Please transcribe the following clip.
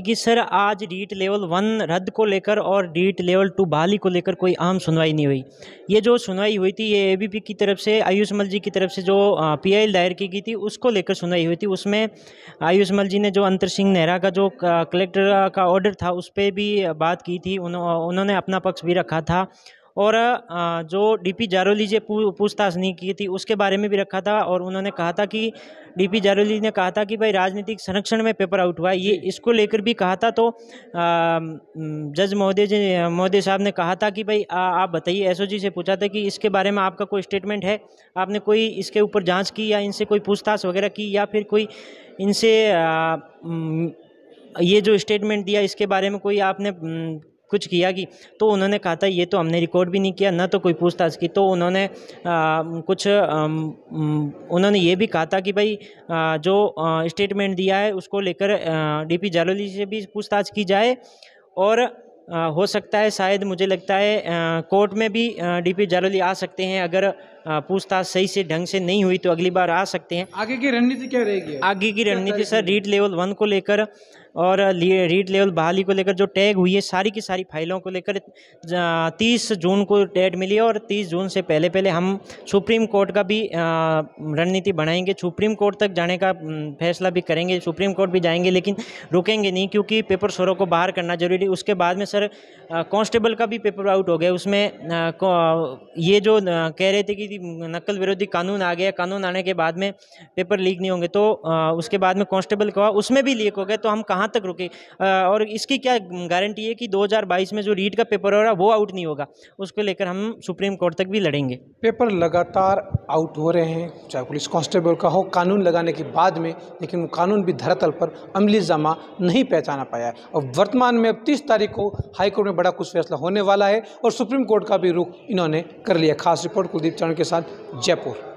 कि सर आज रीट लेवल 1 रद्द को लेकर और रीट लेवल 2 बहाली को लेकर कोई अहम सुनवाई नहीं हुई। ये जो सुनवाई हुई थी ये एबीपी की तरफ से आयुष मल जी की तरफ से जो पीआईएल दायर की गई थी उसको लेकर सुनवाई हुई थी। उसमें आयुष मल जी ने जो अंतर सिंह नेहरा का जो कलेक्टर का ऑर्डर था उस पर भी बात की थी, उन्होंने अपना पक्ष भी रखा था। और जो डीपी जारोली से पूछताछ नहीं की थी उसके बारे में भी रखा था। और उन्होंने कहा था कि डीपी जारोली ने कहा था कि भाई राजनीतिक संरक्षण में पेपर आउट हुआ, ये इसको लेकर भी कहा था। तो जज महोदय साहब ने कहा था कि भाई आप बताइए, एसओजी से पूछा था कि इसके बारे में आपका कोई स्टेटमेंट है, आपने कोई इसके ऊपर जांच की या इनसे कोई पूछताछ वगैरह की या फिर कोई इनसे ये जो स्टेटमेंट दिया इसके बारे में कोई आपने कुछ किया कि? तो उन्होंने कहा था ये तो हमने रिकॉर्ड भी नहीं किया, ना तो कोई पूछताछ की। तो उन्होंने उन्होंने ये भी कहा था कि भाई जो स्टेटमेंट दिया है उसको लेकर डीपी जालोली से भी पूछताछ की जाए। और हो सकता है, शायद मुझे लगता है कोर्ट में भी डीपी जालोली आ सकते हैं। अगर पूछताछ सही से ढंग से नहीं हुई तो अगली बार आ सकते हैं। आगे की रणनीति क्या रहेगी? आगे की रणनीति सर रीट लेवल 1 को लेकर और रीट लेवल बहाली को लेकर जो टैग हुई है सारी की सारी फाइलों को लेकर 30 जून को डेट मिली है। और 30 जून से पहले हम सुप्रीम कोर्ट का भी रणनीति बनाएंगे, सुप्रीम कोर्ट तक जाने का फैसला भी करेंगे, सुप्रीम कोर्ट भी जाएंगे, लेकिन रुकेंगे नहीं क्योंकि पेपर शोरों को बाहर करना जरूरी। उसके बाद में सर कांस्टेबल का भी पेपर आउट हो गया। उसमें ये जो कह रहे थे कि नकल विरोधी कानून आ गया, कानून आने के बाद में पेपर लीक नहीं होंगे, तो उसके बाद में कांस्टेबल का उसमें भी लीक हो गया। तो हम कहाँ तक रुके? और इसकी क्या गारंटी है कि 2022 में जो रीट का पेपर हो रहा है वो आउट नहीं होगा? उसको लेकर हम सुप्रीम कोर्ट तक भी लड़ेंगे। पेपर लगातार आउट हो रहे हैं, चाहे पुलिस कांस्टेबल का हो, कानून लगाने के बाद में, लेकिन वो कानून भी धरातल पर अमली जामा नहीं पहचाना पाया है। और वर्तमान में अब 30 तारीख को हाईकोर्ट में बड़ा कुछ फैसला होने वाला है और सुप्रीम कोर्ट का भी रुख इन्होंने कर लिया। खास रिपोर्ट कुलदीप चारण के साथ, जयपुर।